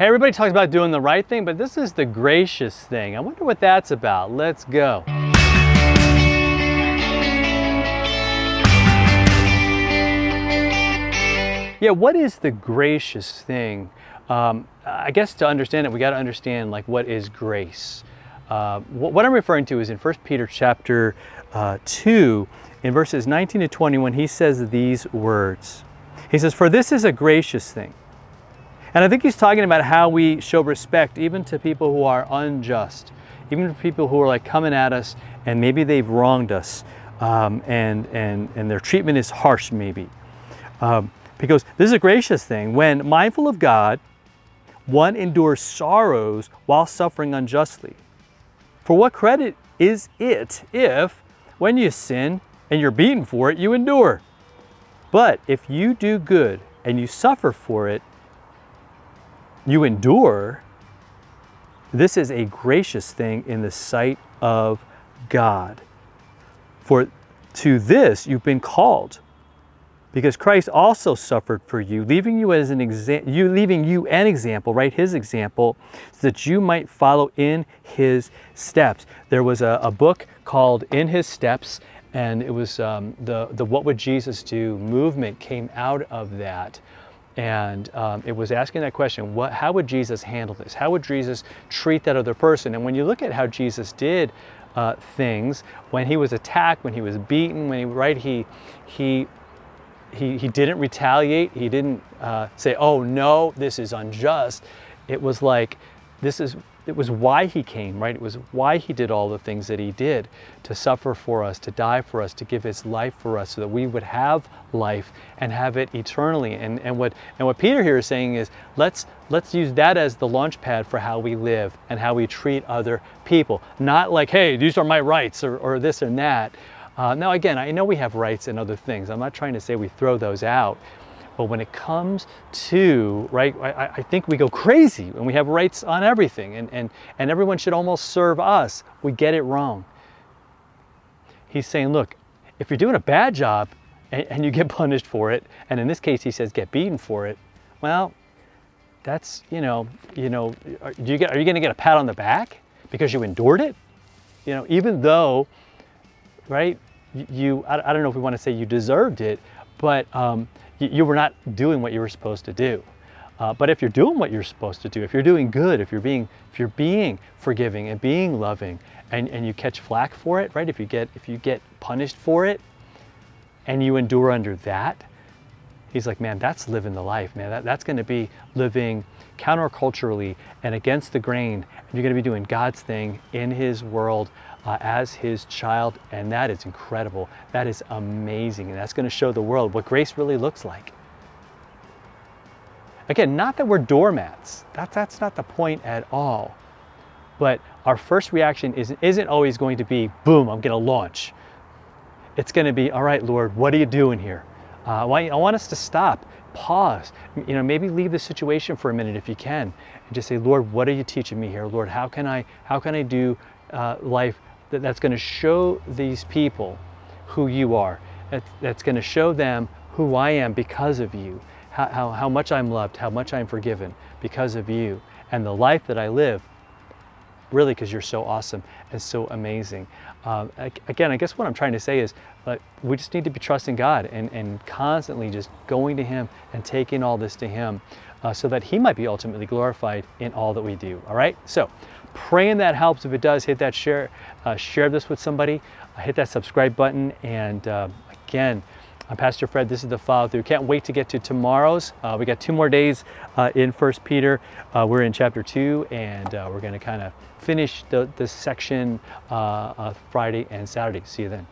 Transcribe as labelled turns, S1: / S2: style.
S1: Hey, everybody talks about doing the right thing, but this is the gracious thing. I wonder what that's about. Let's go. Yeah, what is the gracious thing? I guess to understand it, we got to understand like what is grace. What I'm referring to is in 1 Peter chapter 2, in verses 19 to 20, when he says these words. He says, "For this is a gracious thing." And I think he's talking about how we show respect even to people who are unjust, even to people who are like coming at us and maybe they've wronged us, and their treatment is harsh maybe. Because this is a gracious thing. When mindful of God, one endures sorrows while suffering unjustly. For what credit is it if, when you sin and you're beaten for it, you endure? But if you do good and you suffer for it, you endure. This is a gracious thing in the sight of God. For to this you've been called, because Christ also suffered for you, leaving you an example, right? His example, so that you might follow in his steps. There was a book called In His Steps, and it was the What Would Jesus Do movement came out of that. And it was asking that question, how would Jesus handle this? How would Jesus treat that other person? And when you look at how Jesus did things, when he was attacked, when he was beaten, he didn't retaliate. He didn't say, "Oh no, this is unjust." It was like, it was why he came, right? It was why he did all the things that he did, to suffer for us, to die for us, to give his life for us, so that we would have life and have it eternally. And what Peter here is saying is, let's use that as the launch pad for how we live and how we treat other people. Not like, hey, these are my rights or this and that. Now again, I know we have rights and other things. I'm not trying to say we throw those out. But when it comes to, right, I think we go crazy when we have rights on everything, and everyone should almost serve us. We get it wrong. He's saying, look, if you're doing a bad job and you get punished for it, and in this case he says get beaten for it, well, that's, are you going to get a pat on the back because you endured it? Even though, right, I don't know if we want to say you deserved it, but you were not doing what you were supposed to do. But if you're doing what you're supposed to do, if you're doing good, if you're being forgiving and being loving, and you catch flack for it, right? If you get punished for it, and you endure under that, he's like, man, that's living the life, man. That's going to be living counterculturally and against the grain. And you're going to be doing God's thing in his world as his child. And that is incredible. That is amazing. And that's going to show the world what grace really looks like. Again, not that we're doormats. That's not the point at all. But our first reaction isn't always going to be, boom, I'm going to launch. It's going to be, all right, Lord, what are you doing here? I want us to stop, pause, maybe leave the situation for a minute if you can, and just say, Lord, what are you teaching me here? Lord, how can I do life that's going to show these people who you are, that's going to show them who I am because of you, how much I'm loved, how much I'm forgiven because of you, and the life that I live, really because you're so awesome and so amazing. Again, I guess what I'm trying to say is we just need to be trusting God and constantly just going to him and taking all this to him so that he might be ultimately glorified in all that we do. All right? So praying that helps. If it does, hit that share this with somebody, hit that subscribe button. And again, I'm Pastor Fred. This is the Follow Through. Can't wait to get to tomorrow's. We got 2 more days in 1 Peter. We're in chapter 2, and we're going to kind of finish this section Friday and Saturday. See you then.